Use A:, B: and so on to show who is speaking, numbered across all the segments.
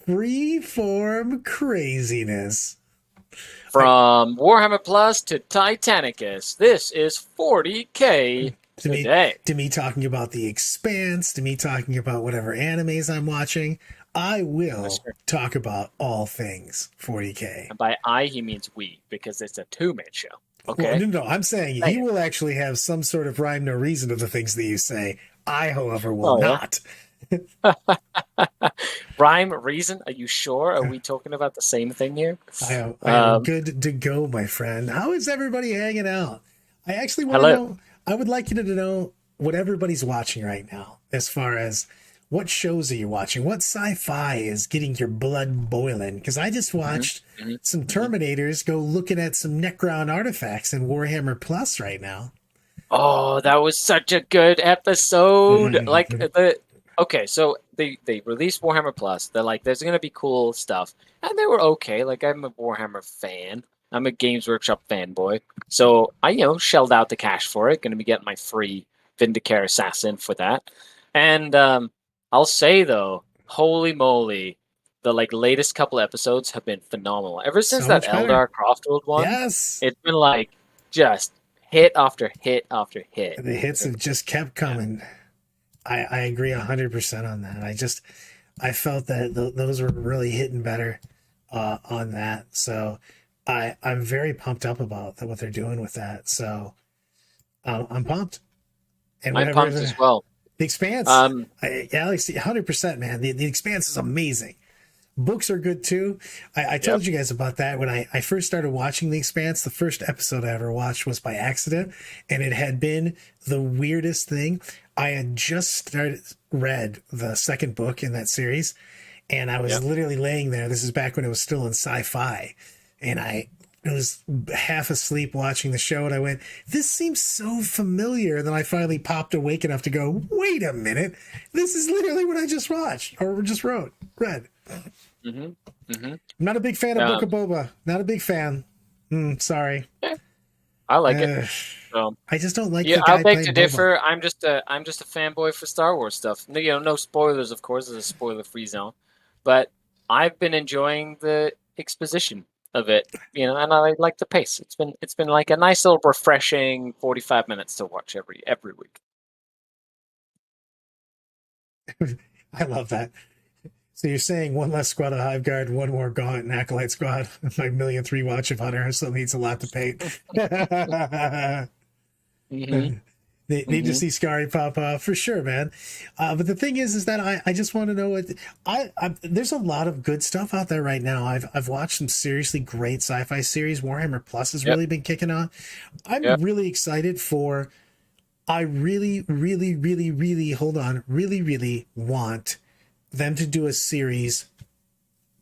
A: freeform craziness.
B: From Warhammer Plus to Titanicus, this is 40K
A: To me,
B: today.
A: to me talking about The Expanse, to me talking about whatever animes I'm watching, I will talk about all things 40K.
B: And by I, he means we, because it's a two-man show. Okay?
A: Well, no, I'm saying he will actually have some sort of rhyme, no reason to the things that you say. I, however, will not.
B: Rhyme, reason? Are you sure? Are we talking about the same thing here?
A: I am good to go, my friend. How is everybody hanging out? I actually want to know. I would like you to know what everybody's watching right now, as far as what shows are you watching? What sci-fi is getting your blood boiling? Because I just watched some Terminators go looking at some Necron artifacts in Warhammer Plus right now.
B: Oh, that was such a good episode. Okay, so they released Warhammer Plus. They're like, there's going to be cool stuff. And they were okay. Like, I'm a Warhammer fan. I'm a Games Workshop fanboy. So I, shelled out the cash for it. Going to be getting my free Vindicare Assassin for that. And I'll say, though, holy moly, the latest couple episodes have been phenomenal. Ever since that Eldar Croftworld one, it's been just hit after hit after hit.
A: The hits have just kept coming. I agree 100% on that. I felt that those were really hitting better on that. So I'm very pumped up about what they're doing with that. So I'm pumped.
B: And I'm pumped as well.
A: The Expanse, Alex, 100%, man. The Expanse is amazing. Books are good too. I told you guys about that when I first started watching The Expanse. The first episode I ever watched was by accident, and it had been the weirdest thing. I had just read the second book in that series, and I was literally laying there. This is back when it was still in sci-fi, and I was half asleep watching the show, and I went, this seems so familiar. And then I finally popped awake enough to go, wait a minute, this is literally what I just watched or just read. I'm not a big fan of Book of Boba. Not a big fan. Sorry.
B: I like it. So,
A: I just don't like.
B: Yeah, I'll beg to differ. I'm just a fanboy for Star Wars stuff. No spoilers, of course. It's a spoiler-free zone, but I've been enjoying the exposition of it. And I like the pace. It's been like a nice little refreshing 45 minutes to watch every week.
A: I love that. So you're saying one less squad of Hive Guard, one more Gaunt and Acolyte squad, my millionth rewatch of Hunter still needs a lot to pay. They need to see Scary pop off for sure, man. But the thing is that I just want to know what there's a lot of good stuff out there right now. I've watched some seriously great sci-fi series. Warhammer Plus has really been kicking on. I'm really excited for. I really want them to do a series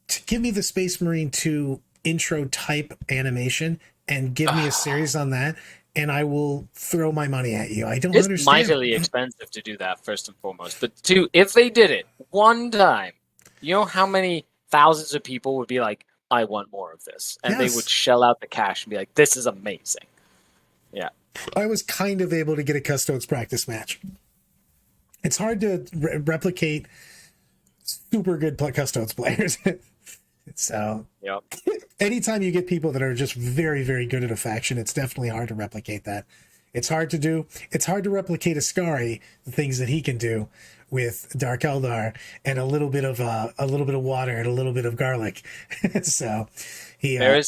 A: to give me the Space Marine 2 intro type animation and give me a series on that, and I will throw my money at you. I don't understand.
B: It's mightily expensive to do that, first and foremost. But two, if they did it one time, you know how many thousands of people would be like, I want more of this. And they would shell out the cash and be like, this is amazing. Yeah.
A: I was kind of able to get a Custodes practice match. It's hard to replicate super good Custodes players. So anytime you get people that are just very, very good at a faction, it's definitely hard to replicate that. It's hard to do. It's hard to replicate Ascari, the things that he can do with Dark Eldar and a little bit of water and a little bit of garlic. So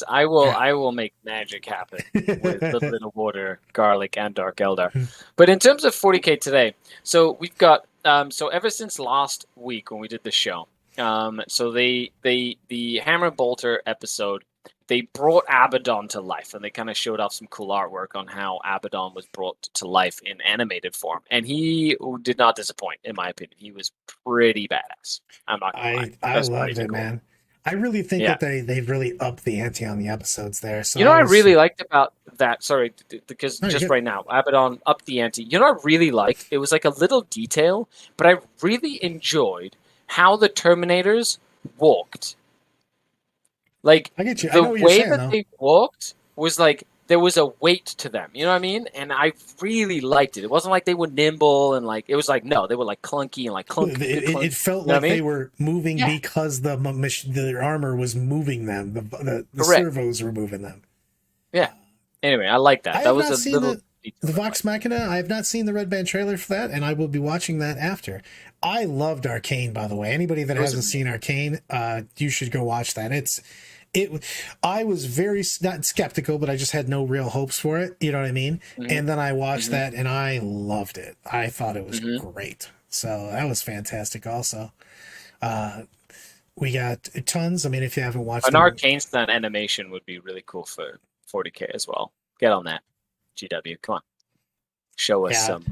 B: I will make magic happen with a little bit of water, garlic, and Dark Eldar. But in terms of 40K today, so we've got so ever since last week when we did the show, so the Hammer and Bolter episode, they brought Abaddon to life, and they kind of showed off some cool artwork on how Abaddon was brought to life in animated form, and he did not disappoint, in my opinion. He was pretty badass. I'm not gonna lie.
A: I loved it, man. I really think that they've really upped the ante on the episodes there. So
B: I really liked about that. Sorry, because right now, Abaddon upped the ante. I really liked? It was like a little detail, but I really enjoyed how the Terminators walked. Like,
A: I get you.
B: The way that they walked was like there was a weight to them. You know what I mean? And I really liked it. It wasn't like they were nimble and like it was like no, they were like clunky and like clunk.
A: It felt
B: you know
A: like
B: what I mean?
A: they were moving
B: Yeah.
A: because their armor was moving them. The
B: Correct.
A: servos were moving them.
B: Yeah. Anyway, I like that.
A: I
B: that
A: have
B: was
A: not
B: a
A: seen
B: little
A: the Vox Machina. I have not seen the Red Band trailer for that, and I will be watching that after. I loved Arcane, by the way. Anybody that hasn't seen Arcane, you should go watch that. I was very not skeptical, but I just had no real hopes for it. You know what I mean? Mm-hmm. And then I watched that, and I loved it. I thought it was great. So that was fantastic. Also, we got tons. I mean, if you haven't watched
B: an Arcane stunt animation would be really cool for 40K as well. Get on that, GW. Come on, show us some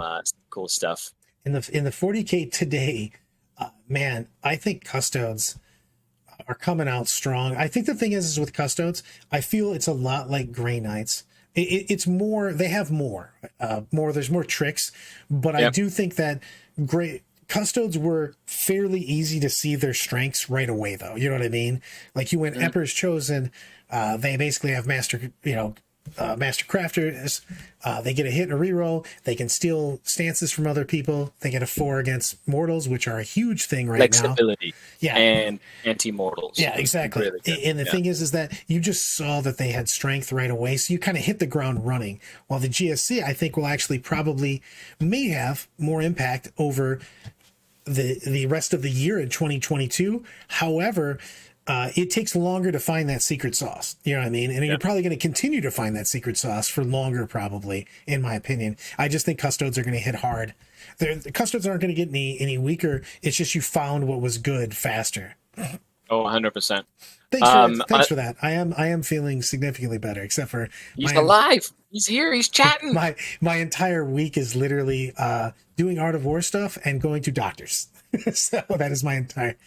B: cool stuff.
A: In the 40K today, man, I think Custodes are coming out strong. I think the thing is with Custodes, I feel it's a lot like Grey Knights. It's more, they have more, there's more tricks, but I do think that Custodes were fairly easy to see their strengths right away, though. You know what I mean? Like you went Emperor's Chosen, they basically have master crafters. They get a hit and a reroll. They can steal stances from other people. They get a 4 against mortals, which are a huge thing right now.
B: Flexibility, and anti-mortals.
A: Yeah, exactly. Really and the thing is that you just saw that they had strength right away, so you kind of hit the ground running. While the GSC, I think, will actually may have more impact over the rest of the year in 2022. However, it takes longer to find that secret sauce. You know what I mean? And you're probably going to continue to find that secret sauce for longer, probably, in my opinion. I just think Custodes are going to hit hard. The Custodes aren't going to get any weaker. It's just you found what was good faster.
B: Oh, 100%.
A: Thanks for that. I am feeling significantly better, except for
B: he's alive. He's here. He's chatting.
A: My entire week is literally doing Art of War stuff and going to doctors. So that is my entire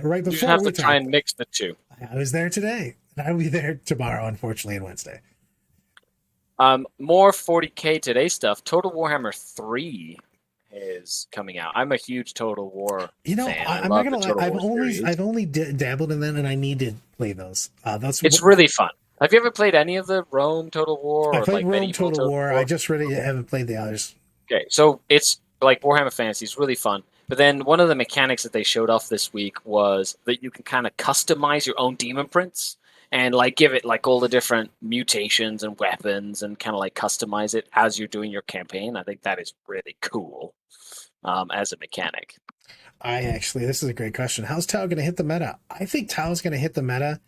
A: right before.
B: You have to try and mix the two.
A: I was there today, and I'll be there tomorrow, unfortunately, and Wednesday.
B: More 40K today stuff. Total Warhammer 3 is coming out. I'm a huge Total War fan.
A: I'm not gonna lie. I've only dabbled in them, and I need to play those.
B: It's really fun. Have you ever played any of the Rome Total War?
A: I played Rome Total War. I just really haven't played the others.
B: Okay, so it's like Warhammer Fantasy. It's really fun. But then one of the mechanics that they showed off this week was that you can kind of customize your own demon prints and like give it like all the different mutations and weapons and kind of like customize it as you're doing your campaign. I think that is really cool as a mechanic.
A: This is a great question. How's Tau going to hit the meta? I think Tau's going to hit the meta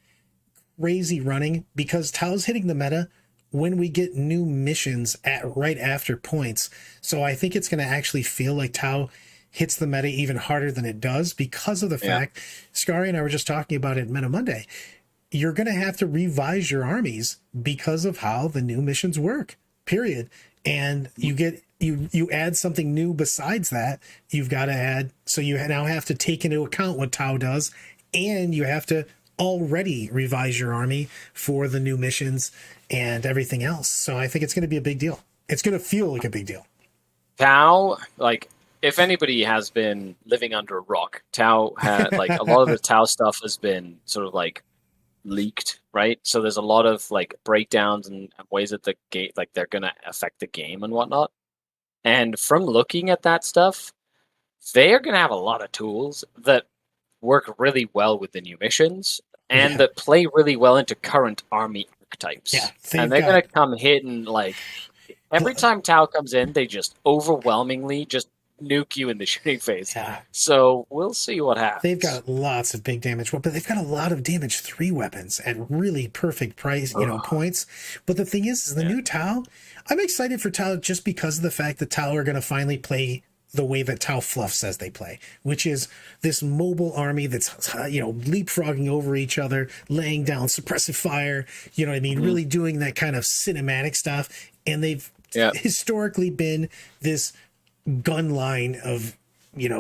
A: crazy running, because Tau's hitting the meta when we get new missions right after points. So I think it's going to actually feel like Tau hits the meta even harder than it does because of the fact, Scary and I were just talking about it Meta Monday, you're going to have to revise your armies because of how the new missions work, period. And you add something new besides that, you've got to add, so you now have to take into account what Tau does, and you have to already revise your army for the new missions and everything else. So I think it's going to be a big deal. It's going to feel like a big deal.
B: Tau, like, if anybody has been living under a rock, Tau had like a lot of the Tau stuff has been sort of like leaked, right? So there's a lot of like breakdowns and ways that the game, like they're gonna affect the game and whatnot. And from looking at that stuff, they are gonna have a lot of tools that work really well with the new missions and that play really well into current army archetypes.
A: Yeah,
B: and they're gonna come hidden like every time Tau comes in, they just overwhelmingly just nuke you in the shooting phase.
A: Yeah.
B: So we'll see what happens.
A: They've got lots of big damage, but they've got a lot of damage 3 weapons at really perfect price, points. But the thing is the new Tau, I'm excited for Tau just because of the fact that Tau are going to finally play the way that Tau Fluff says they play, which is this mobile army that's, leapfrogging over each other, laying down suppressive fire, you know what I mean? Really doing that kind of cinematic stuff. And they've historically been this gun line of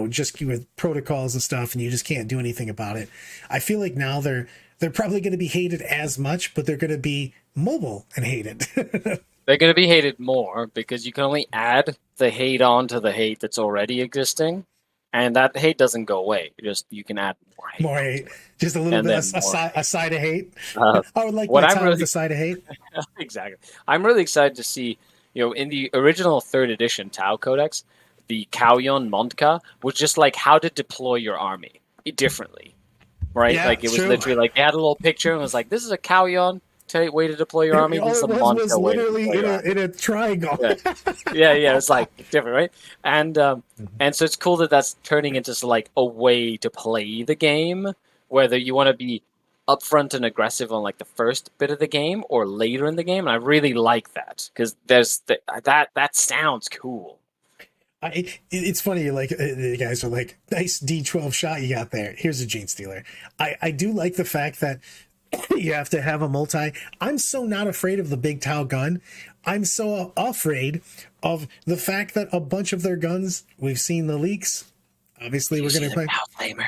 A: just with protocols and stuff, and you just can't do anything about it. I feel like now they're probably going to be hated as much, but they're going to be mobile and hated.
B: They're going to be hated more because you can only add the hate on to the hate that's already existing. and that hate doesn't go away. You can add more hate.
A: More hate, just a little
B: And
A: bit,
B: then
A: a side of hate.
B: Uh,
A: I would like
B: what
A: my
B: I'm
A: town
B: really
A: with a side of hate.
B: exactly. I'm really excited to see, in the original third edition Tau Codex, the Kauyon Montka was just like how to deploy your army differently, right?
A: Yeah,
B: Like it was
A: true.
B: literally like they had a little picture and it was like, this is a Kauyon way to deploy your army.
A: All
B: This is
A: it
B: a
A: was
B: Montka way to
A: literally
B: deploy your army.
A: in a triangle.
B: Yeah. Yeah. It's like different, right? And so it's cool that that's turning into like a way to play the game, whether you want to be upfront and aggressive on like the first bit of the game or later in the game. And I really like that because that sounds cool.
A: It's funny, like the guys are like, nice D12 shot you got there. Here's a Gene Stealer. I do like the fact that you have to have a multi. I'm so not afraid of the big Tau gun. I'm so afraid of the fact that a bunch of their guns, we've seen the leaks. Obviously, we're going to play.
B: Tau Flamer.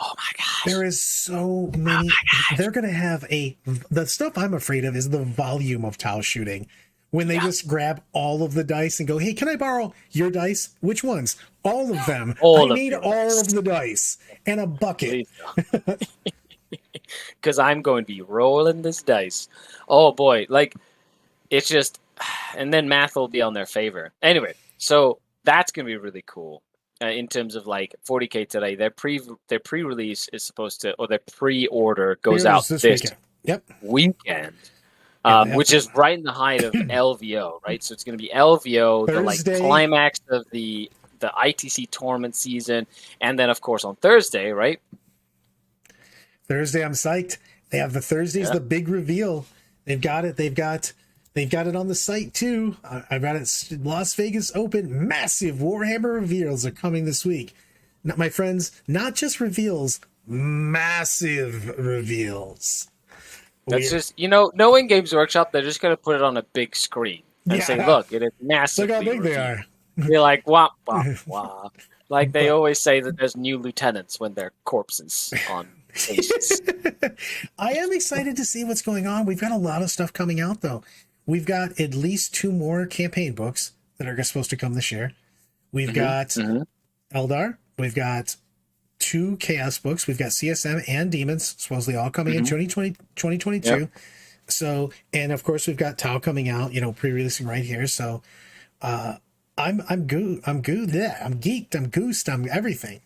B: Oh my gosh.
A: There is so many. They're going to have the stuff I'm afraid of is the volume of Tau shooting. When they just grab all of the dice and go, hey, can I borrow your dice? Which ones? All of them. I need all of the dice and a bucket.
B: Because I'm going to be rolling this dice. Oh boy, like it's just, and then math will be on their favor. Anyway, so that's going to be really cool in terms of like 40K today. Their pre-release is supposed to, or their pre-order goes out this weekend. Which is right in the height of LVO, right? So it's going to be LVO,
A: Thursday.
B: The like climax of the ITC tournament season, and then of course on Thursday, right?
A: Thursday, I'm psyched. They have the Thursdays, the big reveal. They've got it. They've got it on the site too. I've got it. Las Vegas Open, massive Warhammer reveals are coming this week. Now, my friends, not just reveals, massive reveals.
B: That's just, knowing Games Workshop, they're just going to put it on a big screen and say, look, it is massive.
A: Look how big they are.
B: You're like, wah, wah, wah. Like they always say that there's new lieutenants when they're corpses on stages.
A: I am excited to see what's going on. We've got a lot of stuff coming out, though. We've got at least 2 more campaign books that are supposed to come this year. We've got Eldar. We've got 2 Chaos books. We've got CSM and Demons, supposedly all coming in 2022. Yep. So, and of course, we've got Tau coming out, pre-releasing right here. So, I'm good. I'm good. Yeah, I'm geeked. I'm goosed. I'm everything.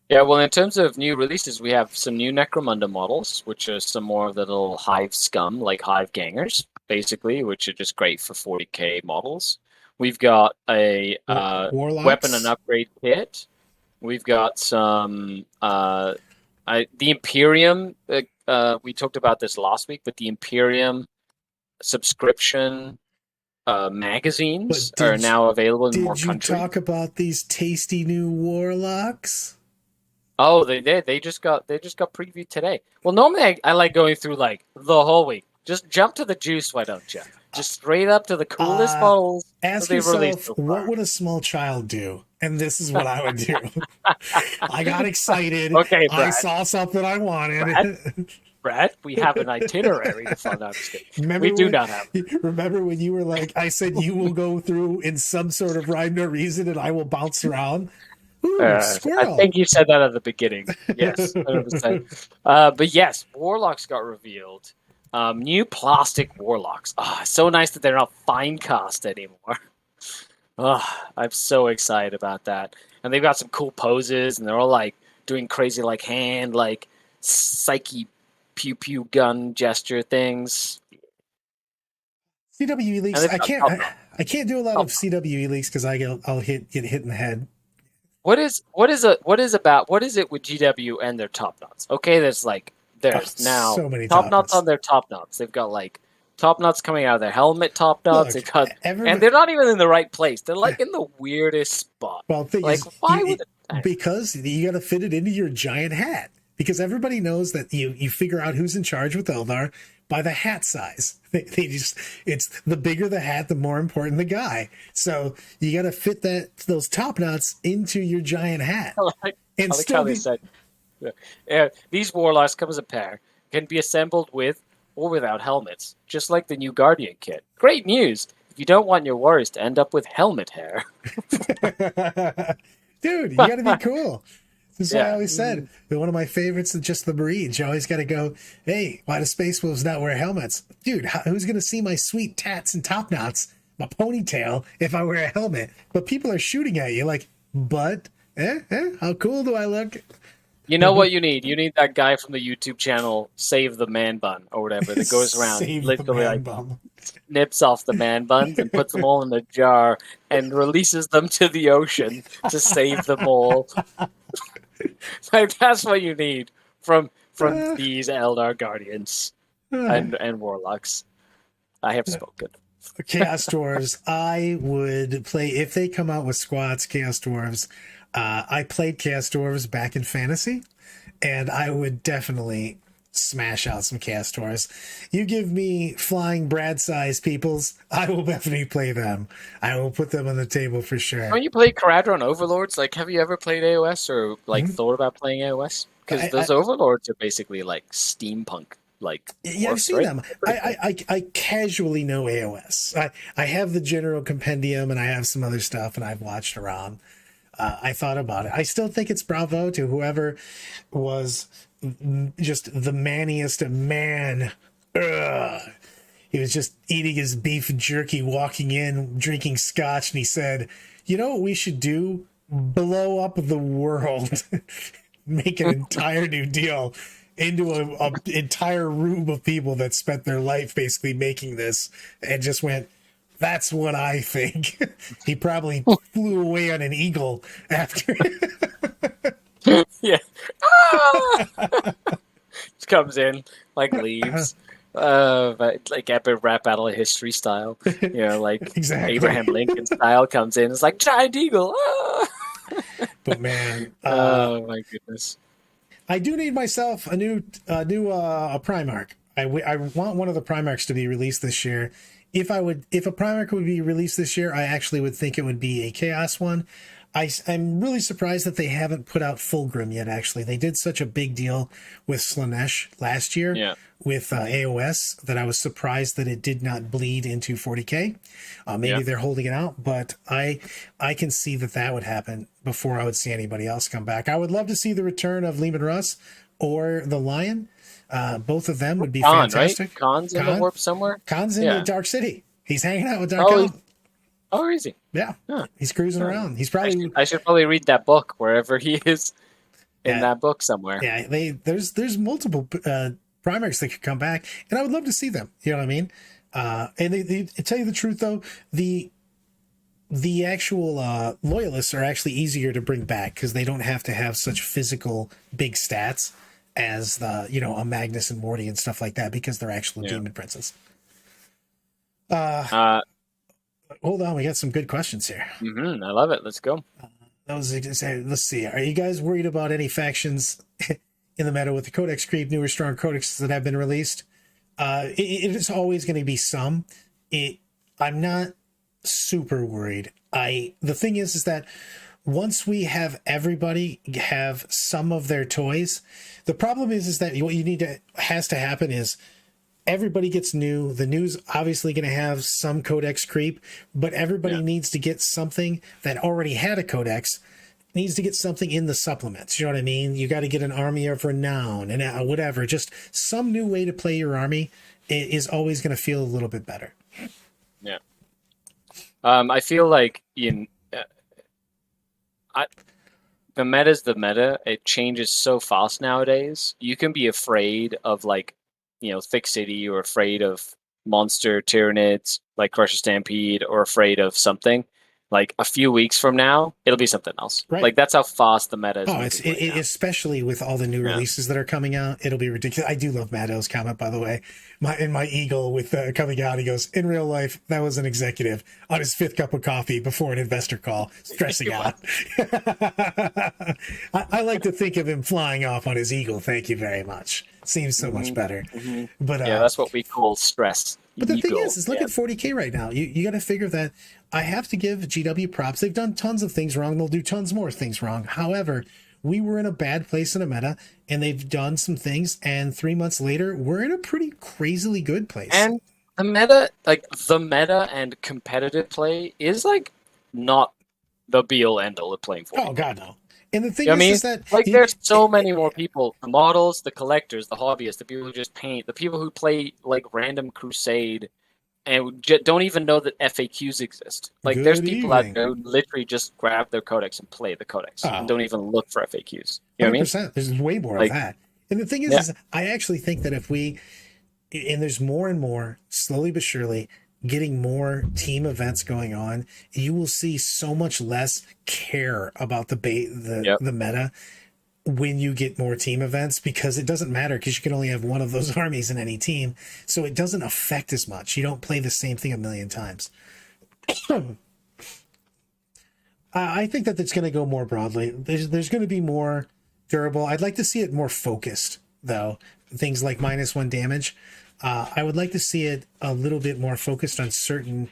B: Yeah, well, in terms of new releases, we have some new Necromunda models, which are some more of the little Hive scum, like Hive Gangers, basically, which are just great for 40K models. We've got a weapon and upgrade kit. We've got some the Imperium. We talked about this last week, but the Imperium subscription magazines are now available in more countries.
A: Did you talk about these tasty new Warlocks?
B: Oh, they did. They just got previewed today. Well, normally I like going through like the whole week. Just jump to the juice, why don't you? Just straight up to the coolest models.
A: Ask yourself, what would a small child do? And this is what I would do. I got excited.
B: Okay, Brad.
A: I saw something I wanted.
B: Brad, we have an itinerary to find out. We do not have.
A: Remember when you were like, I said you will go through in some sort of rhyme or reason and I will bounce around? Ooh, squirrel.
B: I think you said that at the beginning. Yes, 100%. But yes, Warlocks got revealed. New plastic Warlocks. So nice that they're not fine cast anymore. I'm so excited about that. And they've got some cool poses, and they're all like doing crazy like hand, like psyche pew pew gun gesture things.
A: CWE leaks. I can't do a lot of CWE leaks because I'll get hit in the head.
B: What is it with GW and their top knots? Okay, there's now
A: so many
B: top knots on their top knots. They've got like top knots coming out of their helmet top knots. They've got, and they're not even in the right place. They're like in the weirdest spot.
A: Well, why would because you got to fit it into your giant hat. Because everybody knows that you figure out who's in charge with Eldar by the hat size. It's the bigger the hat, the more important the guy. So you got to fit those top knots into your giant hat.
B: I like how they said, these Warlocks come as a pair, can be assembled with or without helmets, just like the new Guardian kit. Great news! If you don't want your warriors to end up with helmet hair.
A: Dude, you got to be cool. This is why I always said
B: Mm.
A: that one of my favorites is just the Marines. You always got to go, hey, why do Space Wolves not wear helmets? Dude, who's going to see my sweet tats and top knots, my ponytail, if I wear a helmet? But people are shooting at you like, but, how cool do I look?
B: You know what you need? You need that guy from the YouTube channel, Save the Man Bun, or whatever, that goes around
A: Save the
B: literally
A: man
B: like
A: bum.
B: nips off the man buns and puts them all in a jar and releases them to the ocean to save them all. Like that's what you need from these Eldar Guardians and Warlocks. I have spoken.
A: Chaos Dwarves, I would play if they come out with squads. Chaos Dwarves, I played Chaos Dwarves back in Fantasy, and I would definitely smash out some Chaos Dwarves. You give me flying Brad-sized peoples, I will definitely play them. I will put them on the table for sure.
B: When you play Caradron Overlords, like, have you ever played AOS or like
A: Mhm.
B: thought about playing AOS? Because those Overlords are basically like steampunk. Like,
A: Yeah, I've seen
B: right?
A: them. I casually know AOS. I have the general compendium and I have some other stuff and I've watched around. I thought about it. I still think it's bravo to whoever was just the manniest man. Ugh. He was just eating his beef jerky, walking in, drinking scotch, and he said, "You know what we should do? Blow up the world, make an entire new deal." Into a entire room of people that spent their life basically making this and just went, that's what I think. He probably flew away on an eagle after.
B: Yeah. Ah! Just comes in, like leaves. But like epic rap battle of history style. You know, like
A: Exactly.
B: Abraham Lincoln style comes in. It's like giant eagle. Ah!
A: But man,
B: Oh my goodness.
A: I do need myself a new Primarch. I want one of the Primarchs to be released this year. If a Primarch would be released this year, I actually would think it would be a Chaos one. I'm really surprised that they haven't put out Fulgrim yet, actually. They did such a big deal with Slanesh last year with AOS that I was surprised that it did not bleed into 40K. Maybe they're holding it out, but I can see that would happen before I would see anybody else come back. I would love to see the return of Lehman Russ or the Lion. Both of them would be fantastic.
B: Right? Khan's in the warp somewhere?
A: Khan's in the Dark City. He's hanging out with Dark Khan.
B: Oh, is he?
A: Yeah, he's cruising around. He's probably.
B: I should probably read that book wherever he is in that book somewhere.
A: Yeah, there's multiple Primarchs that could come back, and I would love to see them. You know what I mean? And they tell you the truth though, the actual loyalists are actually easier to bring back because they don't have to have such physical big stats as the a Magnus and Morty and stuff like that because they're actual demon princes. Hold on, we got some good questions here.
B: Mm-hmm, I love it. Let's go.
A: Let's see. Are you guys worried about any factions in the meta with the Codex creep, newer, strong codexes that have been released? It is always going to be some. I'm not super worried. The thing is that once we have everybody have some of their toys, the problem is that what has to happen is everybody gets new. The new's obviously going to have some codex creep, but everybody needs to get something that already had a codex, needs to get something in the supplements. You know what I mean? You got to get an army of renown and whatever. Just some new way to play your army is always going to feel a little bit better.
B: Yeah. I feel like the meta's the meta. It changes so fast nowadays. You can be afraid of Thick City, or afraid of monster Tyranids like Crusher Stampede, or afraid of something. Like a few weeks from now, it'll be something else.
A: Right.
B: Like that's how fast the meta is.
A: Oh, especially with all the new releases that are coming out, it'll be ridiculous. I do love Matt O's comment, by the way. My Eagle with coming out, he goes, in real life, that was an executive on his 5th cup of coffee before an investor call, stressing out. I like to think of him flying off on his Eagle. Thank you very much. Seems so much better.
B: Mm-hmm.
A: But
B: that's what we call stress.
A: But the thing is look at 40K right now. You got to figure that I have to give GW props. They've done tons of things wrong. They'll do tons more things wrong. However, we were in a bad place in a meta, and they've done some things. And 3 months later, we're in a pretty crazily good place.
B: And the meta and competitive play is not the be all end all of playing 40K.
A: Oh God, no. And the thing
B: You know what I mean?
A: is that
B: Like, there's so many more people: the models, the collectors, the hobbyists, the people who just paint, the people who play like random Crusade and don't even know that FAQs exist. Like, there's
A: good
B: people out
A: evening.
B: there who literally just grab their codex and play the codex and
A: Oh,
B: don't even look for FAQs. You know what I mean?
A: 100%. There's way more of
B: Like,
A: that. And the thing
B: yeah,
A: is I actually think that if we, and there's more and more, slowly but surely, getting more team events going on, you will see so much less care about
B: yep.
A: the meta when you get more team events, because it doesn't matter, because you can only have one of those armies in any team, so it doesn't affect as much. You don't play the same thing a million times. I think that it's going to go more broadly. There's going to be more durable. I'd like to see it more focused, though. Things like -1 damage. I would like to see it a little bit more focused on certain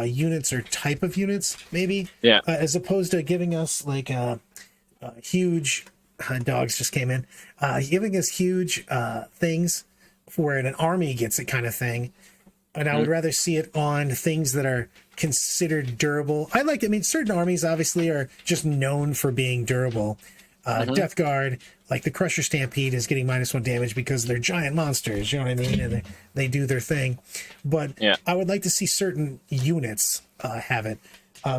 A: units or type of units, maybe.
B: Yeah.
A: As opposed to giving us like a huge dogs just came in, giving us huge things for an army gets it kind of thing. And I would rather see it on things that are considered durable. I mean, certain armies obviously are just known for being durable. Death Guard, like the Crusher Stampede, is getting -1 damage because they're giant monsters, you know what I mean? And they do their thing. But
B: Yeah.
A: I would like to see certain units have it.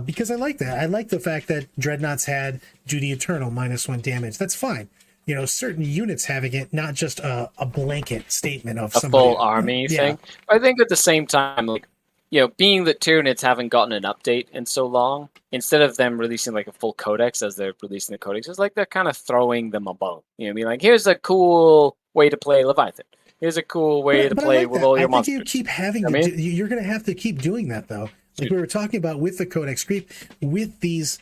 A: Because I like that. I like the fact that Dreadnoughts had Duty Eternal -1 damage. That's fine. You know, certain units having it, not just a blanket statement of
B: A
A: somebody.
B: full army thing. I think at the same time, like, you know, being that Tyranids haven't gotten an update in so long, instead of them releasing like a full codex as they're releasing the codex, it's like they're kind of throwing them a bone. You know what I mean? Like, here's a cool way to play Leviathan. Here's a cool way to
A: But
B: play
A: I like
B: with
A: that.
B: all
A: I
B: your
A: think
B: monsters.
A: you keep having
B: You know
A: to.
B: what I mean?
A: You're going to have to keep doing that, though. Like we were talking about with the Codex Creep, with these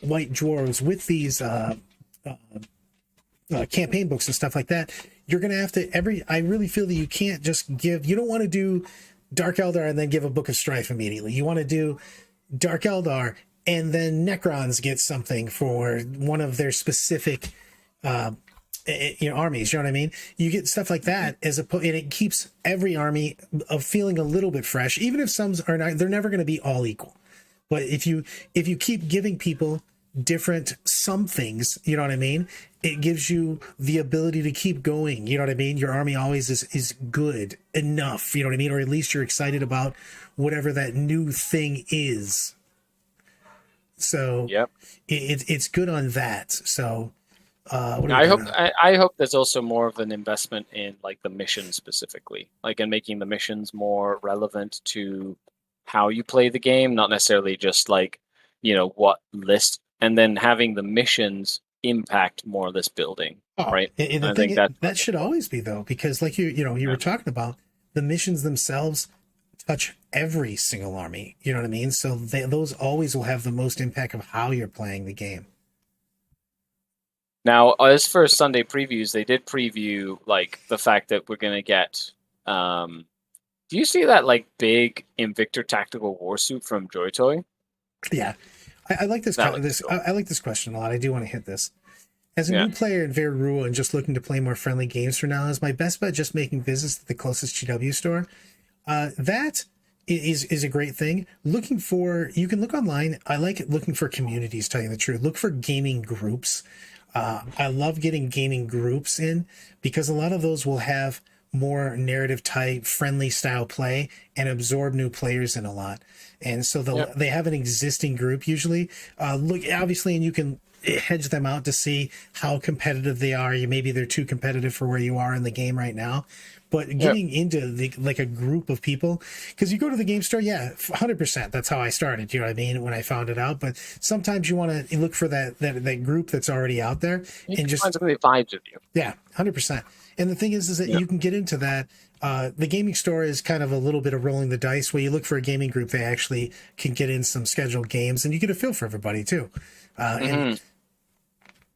A: white dwarves, with these campaign books and stuff like that. You're going to have to I really feel that you can't just give. You don't want to do Dark Eldar and then give a Book of Strife immediately. You want to do Dark Eldar and then Necrons get something for one of their specific armies. You know what I mean? You get stuff like that and it keeps every army of feeling a little bit fresh, even if some are not. They're never going to be all equal. But if you keep giving people different some things, you know what I mean, it gives you the ability to keep going. You know what I mean? Your army always is good enough, you know what I mean? Or at least you're excited about whatever that new thing is. So
B: Yep.
A: It's good on that. So
B: I hope there's also more of an investment in like the mission specifically, like in making the missions more relevant to how you play the game, not necessarily just like, you know, what list, and then having the missions impact more list building, right?
A: And the
B: I
A: thing
B: think
A: that should always be, though, because like you were talking about, the missions themselves touch every single army. You know what I mean? So those always will have the most impact of how you're playing the game.
B: Now, as for Sunday previews, they did preview like the fact that we're gonna get. Do you see that like big Invictor tactical warsuit from Joy-Toy?
A: Yeah, I like this.
B: That looks cool.
A: I like this question a lot. I do want to hit this. As a new player in Verrua and just looking to play more friendly games for now, is my best bet just making visits to the closest GW store? That is a great thing. You can look online. I like looking for communities, telling you the truth. Look for gaming groups. I love getting gaming groups in because a lot of those will have more narrative type, friendly style play and absorb new players in a lot. And so they have an existing group usually. Look, obviously, and you can hedge them out to see how competitive they are. Maybe they're too competitive for where you are in the game right now. But getting into like a group of people, because you go to the game store, 100%. That's how I started. You know what I mean? When I found it out, but sometimes you want to look for that group that's already out there and just
B: find somebody that vibes with you.
A: Yeah, 100%. And the thing is that you can get into that. The gaming store is kind of a little bit of rolling the dice where you look for a gaming group. They actually can get in some scheduled games, and you get a feel for everybody too.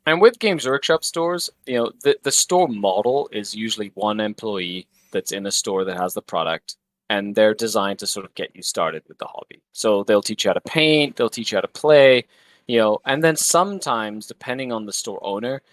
B: And with Games Workshop stores, you know, the store model is usually one employee that's in a store that has the product, and they're designed to sort of get you started with the hobby. So they'll teach you how to paint, they'll teach you how to play, you know, and then sometimes, depending on the store owner,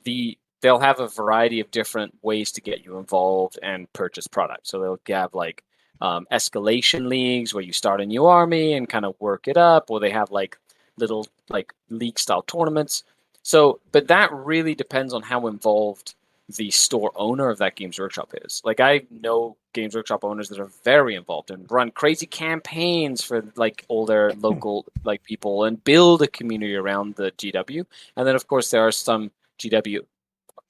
B: they'll have a variety of different ways to get you involved and purchase products. So they'll have like escalation leagues where you start a new army and kind of work it up, or they have like little like league style tournaments. So, but that really depends on how involved the store owner of that Games Workshop is. Like I know Games Workshop owners that are very involved and run crazy campaigns for like all their local like people and build a community around the GW. And then of course there are some GW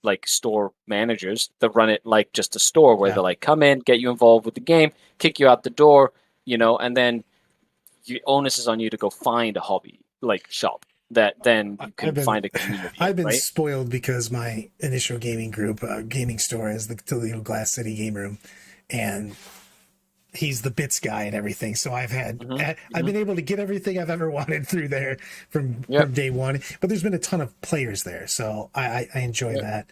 B: like store managers that run it like just a store where they're like come in, get you involved with the game, kick you out the door, and then the onus is on you to go find a hobby like shop that then you can find a community.
A: I've been spoiled because my initial gaming group, gaming store, is the Toledo Glass City Game Room, and he's the bits guy and everything. So I've been able to get everything I've ever wanted through there from day one. But there's been a ton of players there, so I enjoy that.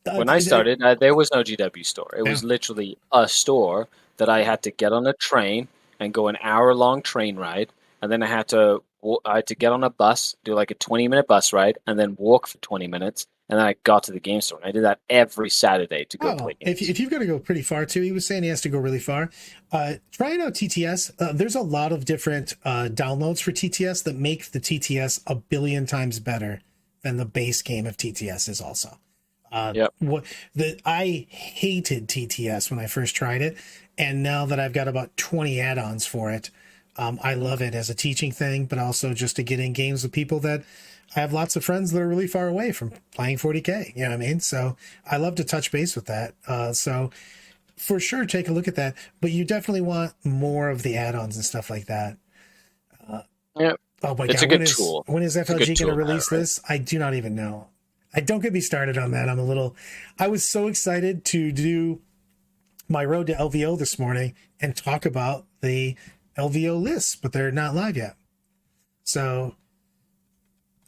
B: When I started, there was no GW store. It was literally a store that I had to get on a train and go an hour-long train ride, and then I had to get on a bus, do like a 20-minute bus ride, and then walk for 20 minutes, and then I got to the game store. And I did that every Saturday to go play games.
A: If you've got to go pretty far, too, he was saying he has to go really far. Trying out TTS, there's a lot of different downloads for TTS that make the TTS a billion times better than the base game of TTS is also. I hated TTS when I first tried it, and now that I've got about 20 add-ons for it, I love it as a teaching thing, but also just to get in games with people that I have lots of friends that are really far away from playing 40K. You know what I mean? So I love to touch base with that. So for sure, take a look at that. But you definitely want more of the add-ons and stuff like that. Oh my God!
B: It's a good tool.
A: When is FLG going to release this? I do not even know. Don't get me started on that. I was so excited to do my road to LVO this morning and talk about the LVO lists, but they're not live yet. So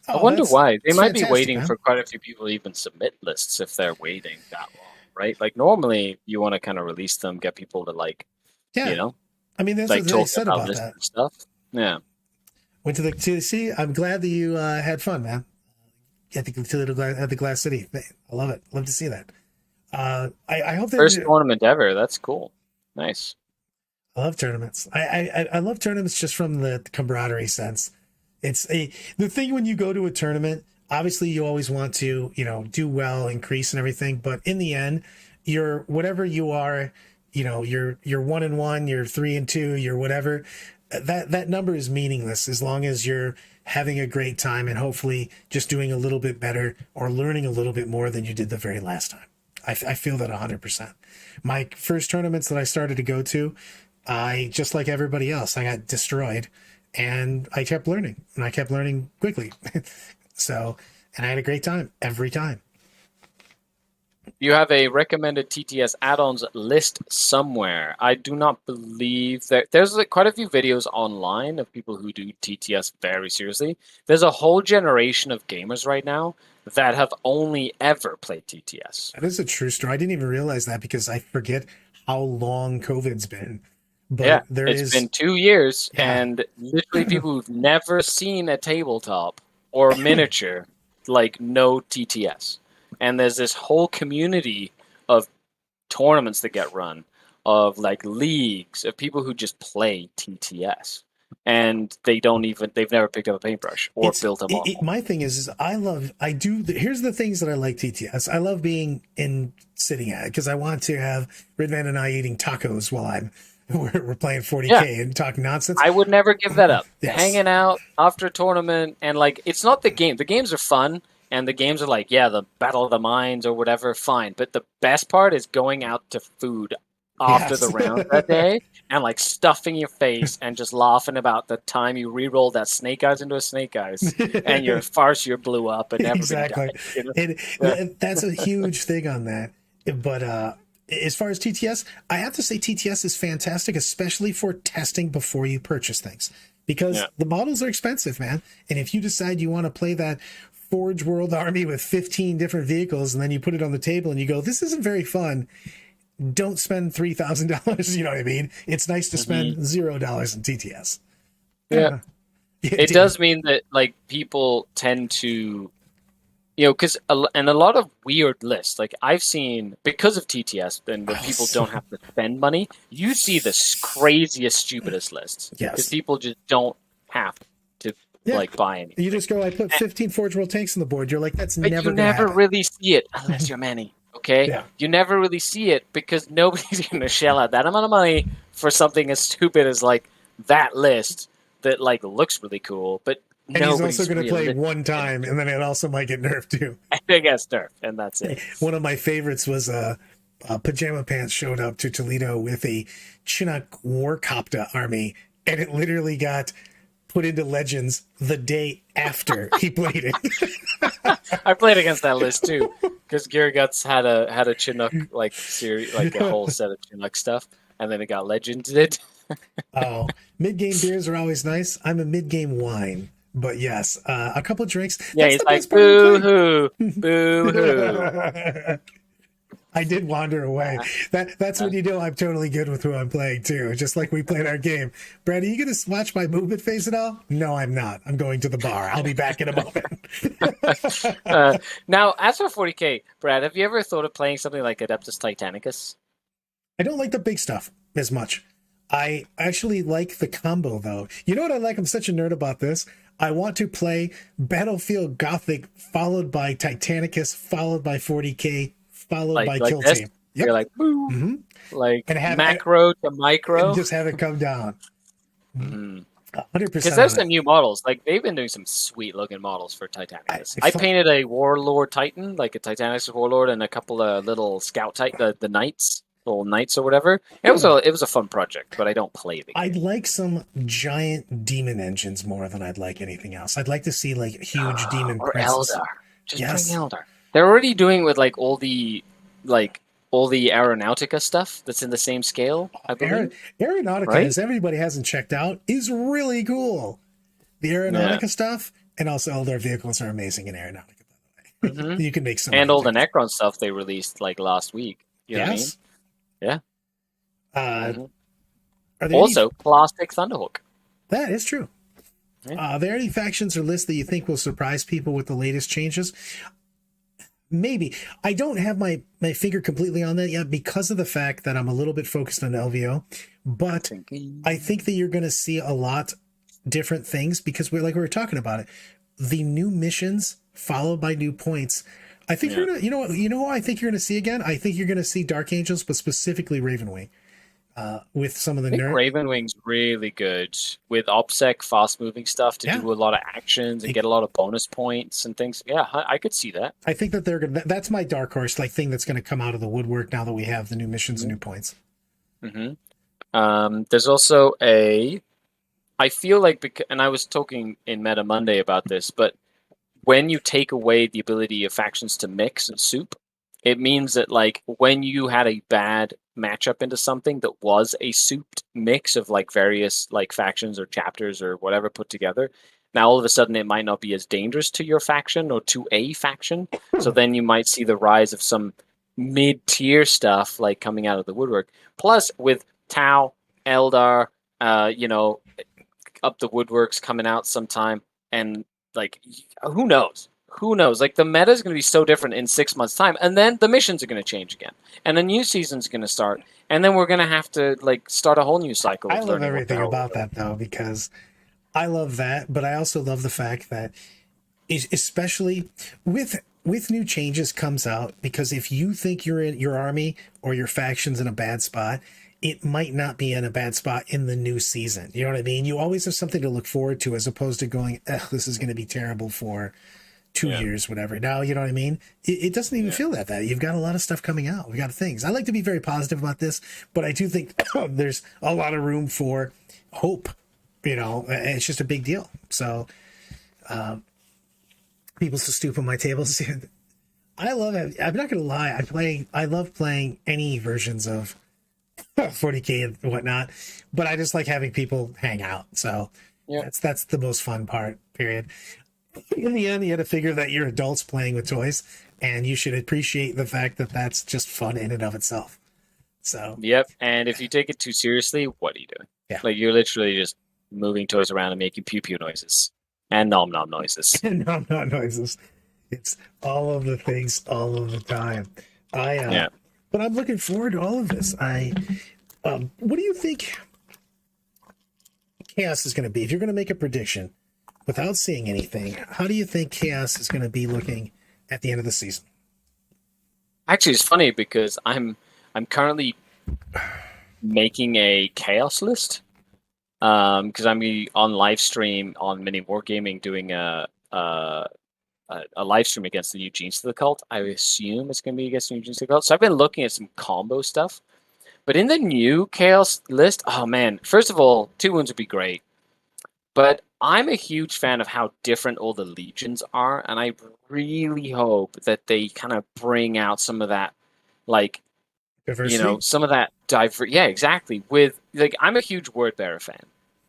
B: I wonder why. They might be waiting for quite a few people to even submit lists if they're waiting that long, right? Like normally you want to kind of release them, get people to
A: I mean, that's
B: like
A: what they said about
B: that stuff. Yeah.
A: Went to the TC. I'm glad that you had fun, man. At the Glass City. I love it. Love to see that. I hope that
B: first tournament ever. That's cool. Nice.
A: I love tournaments. I love tournaments just from the camaraderie sense. It's the thing when you go to a tournament, obviously you always want to, do well, increase and everything. But in the end, you're whatever you are, you're 1-1, you're 3-2, you're whatever. That number is meaningless as long as you're having a great time and hopefully just doing a little bit better or learning a little bit more than you did the very last time. I feel that 100%. My first tournaments that I started to go to, just like everybody else, I got destroyed and I kept learning and I kept learning quickly. And I had a great time every time.
B: You have a recommended TTS add-ons list somewhere. I do not believe that there's quite a few videos online of people who do TTS very seriously. There's a whole generation of gamers right now that have only ever played TTS.
A: That is a true story. I didn't even realize that because I forget how long COVID's been.
B: But it's been 2 years, and literally people who've never seen a tabletop or miniature know TTS. And there's this whole community of tournaments that get run, of leagues, of people who just play TTS. And they've never picked up a paintbrush or built a model.
A: My thing is here's the things that I like TTS. I love being sitting at it because I want to have Ridvan and I eating tacos while we're playing 40K and talking nonsense.
B: I would never give that up. Hanging out after a tournament and it's not the game. The games are fun. And the games are the Battle of the Minds or whatever, fine. But the best part is going out to food after the round that day and stuffing your face and just laughing about the time you re-rolled that Snake Eyes into a Snake Eyes and your Farseer blew up and never
A: exactly. And that's a huge thing on that. But as far as TTS, I have to say TTS is fantastic, especially for testing before you purchase things. Because the models are expensive, man. And if you decide you want to play that Forge World Army with 15 different vehicles and then you put it on the table and you go, this isn't very fun, don't spend $3,000. You know what I mean? It's nice to spend $0 in TTS.
B: It does mean that people tend to, because and a lot of weird lists, I've seen because of TTS and when people don't have to spend money, you see the craziest, stupidest lists. Because people just don't have
A: Yeah.
B: like buy anything.
A: You just go, I put 15 Forge World tanks on the board. You're like, that's
B: But
A: never
B: you
A: going to
B: never
A: happen.
B: really see it unless you're many. Okay,
A: Yeah.
B: you never really see it because nobody's going to shell out that amount of money for something as stupid as like that list that like looks really cool, but
A: And he's
B: nobody's
A: also going to play
B: really
A: one time, and then it also might get nerfed too.
B: I guess nerf, and that's it.
A: One of my favorites was Pajama Pants showed up to Toledo with a Chinook Warcopter army, and it literally got put into Legends the day after he played it.
B: I played against that list too because Gary Guts had a Chinook like series, like a whole set of Chinook stuff, and then it got legended.
A: Oh, mid-game beers are always nice. I'm a mid-game wine, but yes, a couple drinks.
B: Yeah,
A: That's
B: he's
A: the
B: like
A: best part of
B: boo hoo, boo hoo.
A: I did wander away. That's when you know I'm totally good with who I'm playing too. Just like we played our game. Brad, are you going to watch my movement phase at all? No, I'm not. I'm going to the bar. I'll be back in a moment.
B: Now, as for 40k, Brad, have you ever thought of playing something like Adeptus Titanicus?
A: I don't like the big stuff as much. I actually like the combo though. You know what I like? I'm such a nerd about this. I want to play Battlefield Gothic followed by Titanicus followed by 40k followed by Kill
B: this?
A: Team.
B: Yep. You're like, boo.
A: Mm-hmm.
B: Like
A: and have
B: macro to micro.
A: And just have it come down. 100%.
B: Because there's some new models. Like they've been doing some sweet looking models for Titanicus. I painted a Warlord Titan, like a Titanicus Warlord, and a couple of little Scout Titan, the Knights, little Knights or whatever. It was a fun project, but I don't play the game.
A: I'd like some giant demon engines more than I'd like anything else. I'd like to see like huge demon
B: or
A: princes.
B: Eldar. Just bring Eldar. They're already doing with like all the Aeronautica stuff that's in the same scale, I believe.
A: Aeronautica, right? As everybody hasn't checked out, is really cool. The Aeronautica stuff and also Eldar vehicles are amazing in Aeronautica, by the way. Mm-hmm. You can make some.
B: And all the Necron stuff they released like last week. You know what I mean? Yeah. Are there also, plastic Thunderhawk.
A: That is true. Yeah. Are there any factions or lists that you think will surprise people with the latest changes? Maybe. I don't have my finger completely on that yet because of the fact that I'm a little bit focused on LVO. But I think that you're going to see a lot different things because we were talking about it. The new missions followed by new points. I think you're gonna, you know who I think you're gonna see again? I think you're gonna see Dark Angels, but specifically Ravenwing. With some of the
B: Ravenwing's really good with OPSEC fast moving stuff to do a lot of actions and get a lot of bonus points and things. Yeah, I could see that.
A: I think that they're gonna. That's my dark horse thing that's gonna come out of the woodwork now that we have the new missions and new points.
B: Mm-hmm. There's also I feel like, and I was talking in Meta Monday about this, but when you take away the ability of factions to mix and soup, it means that like when you had a bad matchup into something that was a souped mix of like various like factions or chapters or whatever put together, now all of a sudden it might not be as dangerous to your faction or to a faction. So then you might see the rise of some mid-tier stuff like coming out of the woodwork. Plus with Tau, Eldar, up the woodworks coming out sometime, and like who knows? Like the meta is going to be so different in 6 months' time, and then the missions are going to change again, and the new season's going to start, and then we're going to have to like start a whole new cycle.
A: I love everything about that though, because I love that, but I also love the fact that, especially with new changes comes out, because if you think your army or your faction's in a bad spot, it might not be in a bad spot in the new season. You know what I mean? You always have something to look forward to, as opposed to going, this is going to be terrible for 2 years, whatever. Now, you know what I mean? It doesn't even feel that bad. You've got a lot of stuff coming out. We got things. I like to be very positive about this, but I do think there's a lot of room for hope. You know, it's just a big deal. So, people still stoop on my tables. I love it. I'm not going to lie. I love playing any versions of 40K and whatnot, but I just like having people hang out. So that's the most fun part, period. In the end, you had to figure that you're adults playing with toys, and you should appreciate the fact that that's just fun in and of itself. So
B: and if you take it too seriously, what are you doing?
A: Like
B: you're literally just moving toys around and making pew pew noises and nom nom noises.
A: And nom nom noises. It's all of the things all of the time. But I'm looking forward to all of this. What do you think Chaos is going to be? If you're going to make a prediction, without seeing anything, how do you think Chaos is going to be looking at the end of the season?
B: Actually, it's funny because I'm currently making a chaos list because I'm on live stream on Mini Wargaming doing a live stream against the new Genes to the Cult. I assume it's going to be against the new Genes to the Cult. So I've been looking at some combo stuff. But in the new Chaos list, oh man, first of all, 2 wounds would be great. But I'm a huge fan of how different all the legions are, and I really hope that they kind of bring out some of that, like,
A: Diversity?
B: some of that yeah, exactly. With like, I'm a huge word bearer fan.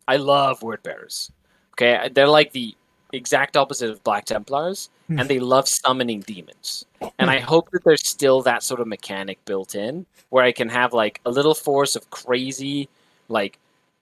B: I love word bearers. Okay, they're like the exact opposite of Black Templars, and they love summoning demons. And I hope that there's still that sort of mechanic built in where I can have like a little force of crazy, like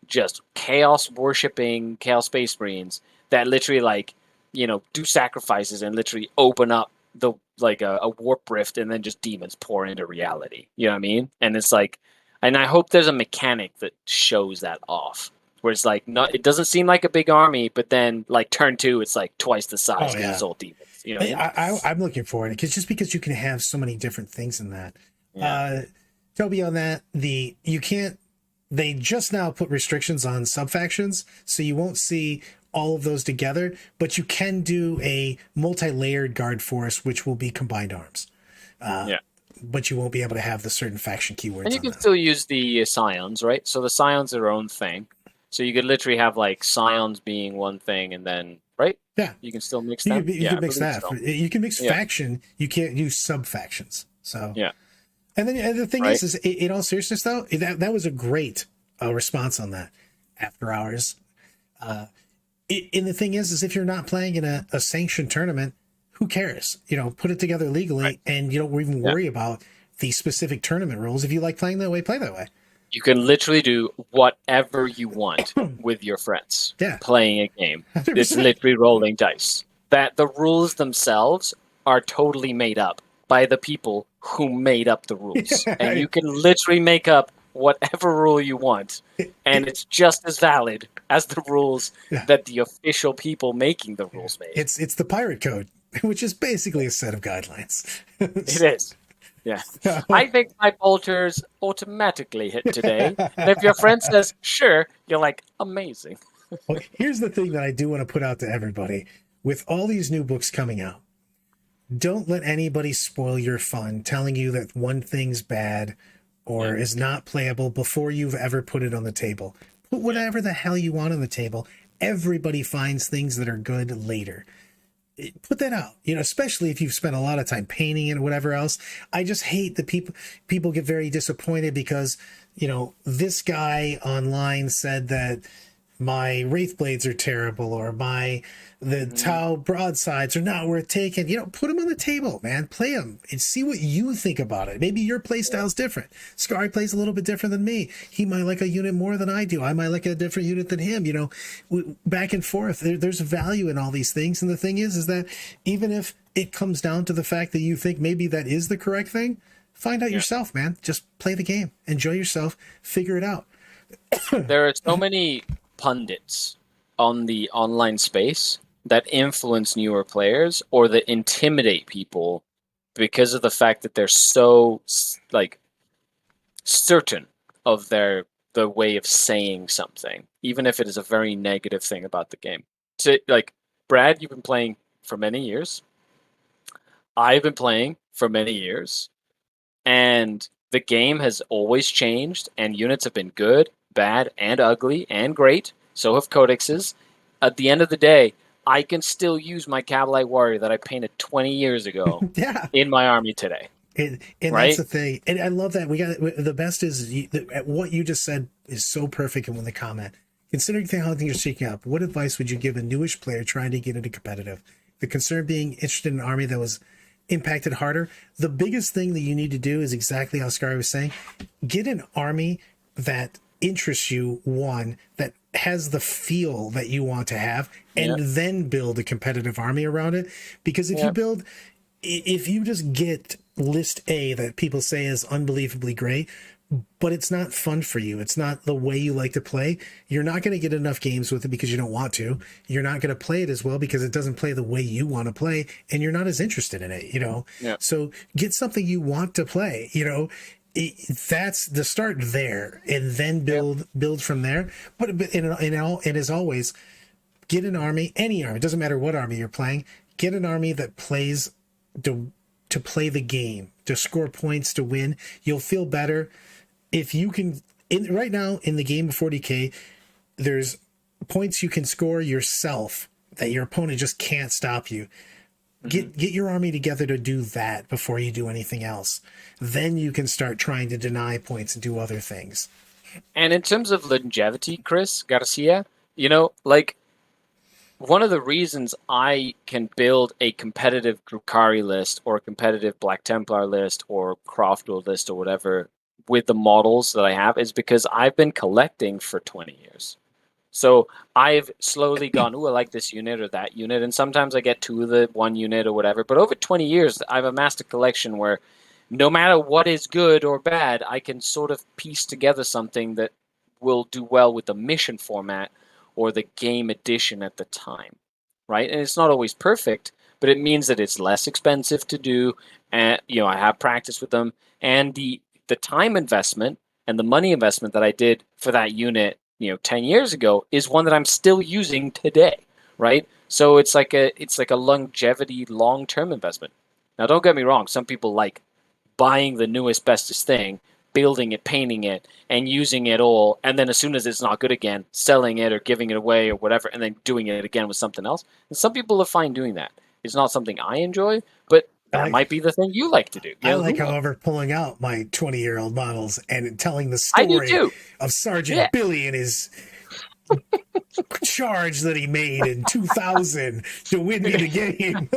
B: just chaos worshipping Chaos Space Marines that literally like, do sacrifices and literally open up the like a warp rift, and then just demons pour into reality. You know what I mean? And it's like, and I hope there's a mechanic that shows that off. Where it's like, not, it doesn't seem like a big army, but then like turn 2, it's like twice the size because it's all demons. You know what I mean?
A: I'm looking forward to it because you can have so many different things in that.
B: Yeah.
A: Toby, on that, they just now put restrictions on subfactions, so you won't see all of those together, but you can do a multi-layered guard force, which will be combined arms. But you won't be able to have the certain faction keywords.
B: And you can still use the scions, right? So the scions are their own thing. So you could literally have like scions being one thing, and then right?
A: Yeah,
B: you can still mix them.
A: You can mix that.
B: So.
A: You can mix faction. You can't use sub factions. So
B: yeah.
A: And then the thing is in all seriousness, though, that was a great response on that after hours. And the thing is if you're not playing in a sanctioned tournament, who cares? Put it together legally, and you don't even worry about the specific tournament rules. If you like playing that way, play that way.
B: You can literally do whatever you want with your friends playing a game. 100%. It's literally rolling dice. That the rules themselves are totally made up by the people who made up the rules. And you can literally make up whatever rule you want, and it's just as valid as the rules that the official people making the rules made.
A: It's the pirate code, which is basically a set of guidelines.
B: It is. Yeah. I think my bolters automatically hit today. And if your friend says, sure, you're like, amazing.
A: Well, here's the thing that I do want to put out to everybody. With all these new books coming out, don't let anybody spoil your fun telling you that one thing's bad or is not playable before you've ever put it on the table. Put whatever the hell you want on the table. Everybody finds things that are good later. Put that out, especially if you've spent a lot of time painting and whatever else. I just hate that people get very disappointed because, this guy online said that my Wraith Blades are terrible, or the Tau broadsides are not worth taking. Put them on the table, man. Play them and see what you think about it. Maybe your play style's different. Sky plays a little bit different than me. He might like a unit more than I do. I might like a different unit than him. Back and forth. There's value in all these things. And the thing is that even if it comes down to the fact that you think maybe that is the correct thing, find out yourself, man. Just play the game. Enjoy yourself. Figure it out.
B: There are so many pundits on the online space that influence newer players or that intimidate people because of the fact that they're so like certain of the way of saying something, even if it is a very negative thing about the game. So, like, Brad, you've been playing for many years. I've been playing for many years, and the game has always changed, and units have been good, bad, and ugly, and great. So have codexes. At the end of the day, I can still use my Cavalite Warrior that I painted 20 years ago in my army today.
A: And that's the thing. And I love that. The best is what you just said is so perfect in the comment. Considering how things are shaking up, what advice would you give a newish player trying to get into competitive? The concern being interested in an army that was impacted harder. The biggest thing that you need to do is exactly how Scar was saying. Get an army that interests you, one, that has the feel that you want to have, and then build a competitive army around it. Because if you just get list A that people say is unbelievably great, but it's not fun for you. It's not the way you like to play. You're not going to get enough games with it because you don't want to. You're not going to play it as well because it doesn't play the way you want to play, and you're not as interested in it, you know?
B: Yeah.
A: So get something you want to play, you know? That's the start there, and then build from there. But and as always, get an army, any army, it doesn't matter what army you're playing, get an army that plays to play the game, to score points, to win. You'll feel better if you can. Right now in the game of 40K, there's points you can score yourself that your opponent just can't stop you. Get your army together to do that before you do anything else. Then you can start trying to deny points and do other things.
B: And in terms of longevity, Chris Garcia, you know, like, one of the reasons I can build a competitive Drukhari list or a competitive Black Templar list or Croftwood list or whatever with the models that I have is because I've been collecting for 20 years. So I've slowly gone, I like this unit or that unit, and sometimes I get two of the one unit or whatever. But over 20 years, I've amassed a collection where no matter what is good or bad, I can sort of piece together something that will do well with the mission format or the game edition at the time, right? And it's not always perfect, but it means that it's less expensive to do, and I have practice with them, and the time investment and the money investment that I did for that unit 10 years ago is one that I'm still using today, right? So it's like a longevity, long-term investment. Now, don't get me wrong. Some people like buying the newest, bestest thing, building it, painting it, and using it all, and then as soon as it's not good again, selling it or giving it away or whatever, and then doing it again with something else. And some people are fine doing that. It's not something I enjoy, but that might be the thing you like to do.
A: I like, however, pulling out my 20-year-old models and telling the story of Sergeant Billy and his charge that he made in 2000 to win me the game.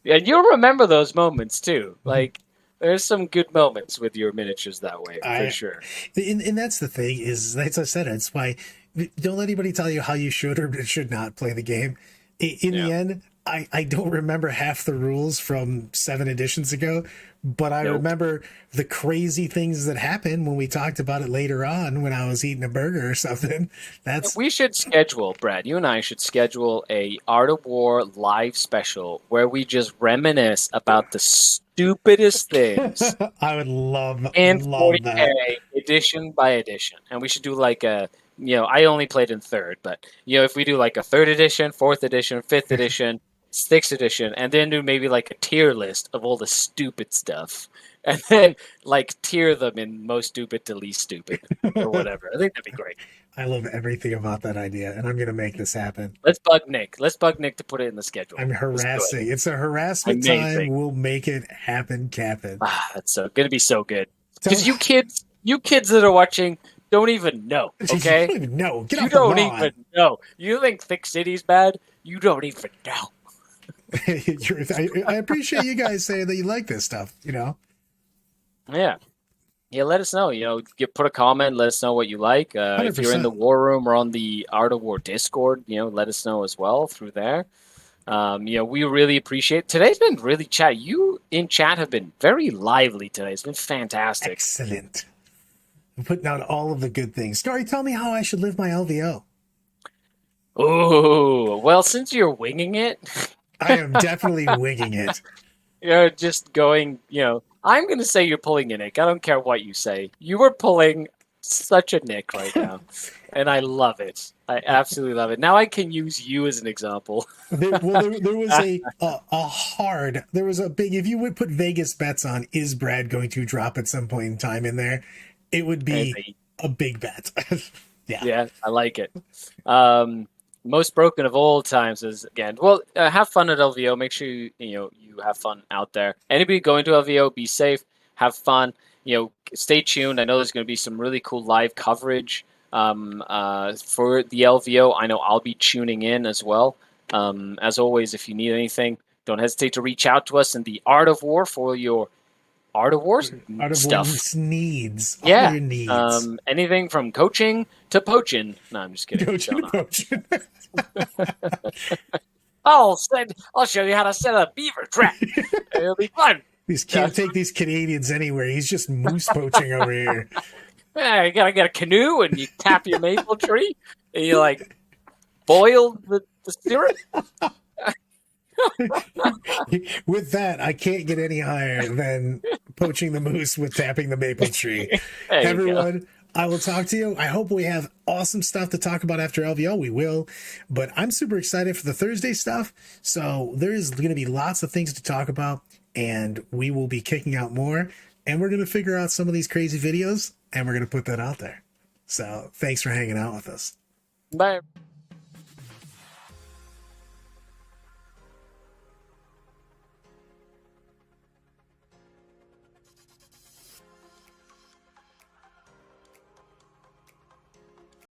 B: And you'll remember those moments too. Like, there's some good moments with your miniatures that way, for sure.
A: And that's the thing is, as I said, it's why don't let anybody tell you how you should or should not play the game. In the end, I don't remember half the rules from 7 editions ago, but I remember the crazy things that happened when we talked about it later on when I was eating a burger or something.
B: We should schedule, Brad, you and I should schedule a Art of War live special where we just reminisce about the stupidest things.
A: I would love
B: 40K
A: that.
B: edition by edition. And we should do like a, I only played in 3rd, but if we do like a 3rd edition, 4th edition, 5th edition, 6th edition, and then do maybe like a tier list of all the stupid stuff, and then like tier them in most stupid to least stupid or whatever. I think that'd be great.
A: I love everything about that idea, and I'm going to make this happen.
B: Let's bug Nick. Let's bug Nick to put it in the schedule.
A: I'm harassing. It's a harassment time. We'll make it happen, Captain.
B: That's going to be so good. Because you kids that are watching don't even know, okay?
A: You don't even know.
B: You don't even know. You think Thick City's bad? You don't even know.
A: I appreciate you guys saying that you like this stuff,
B: Yeah, let us know. Put a comment, let us know what you like. If you're in the War Room or on the Art of War Discord, let us know as well through there. We really appreciate it. Today's been really chat. You in chat have been very lively today. It's been fantastic.
A: Excellent. I'm putting out all of the good things. Story, tell me how I should live my LVO.
B: Oh, well, since you're winging it.
A: I am definitely winging it.
B: You're just going, I'm going to say you're pulling a Nick. I don't care what you say. You are pulling such a Nick right now. And I love it. I absolutely love it. Now I can use you as an example.
A: There was there was a big, if you would put Vegas bets on, is Brad going to drop at some point in time in there? It would be a big bet.
B: Yeah, I like it. Most broken of all times is, again, have fun at LVO. Make sure you have fun out there. Anybody going to LVO, be safe, have fun. Stay tuned. I know there's going to be some really cool live coverage for the LVO. I know I'll be tuning in as well. As always, if you need anything, don't hesitate to reach out to us in the Art of War for your Art of War stuff.
A: Needs.
B: Yeah.
A: All your needs.
B: Anything from coaching to poaching. No, I'm just kidding.
A: Coaching to poaching.
B: I'll show you how to set a beaver trap. It'll be fun.
A: These can't take these Canadians anywhere. He's just moose poaching over here.
B: Yeah, you gotta get a canoe and you tap your maple tree and you like boil the syrup.
A: With that, I can't get any higher than poaching the moose with tapping the maple tree. Everyone, I will talk to you. I hope we have awesome stuff to talk about after LVO. We will, but I'm super excited for the Thursday stuff. So there is going to be lots of things to talk about, and we will be kicking out more, and we're going to figure out some of these crazy videos, and we're going to put that out there. So thanks for hanging out with us.
B: Bye.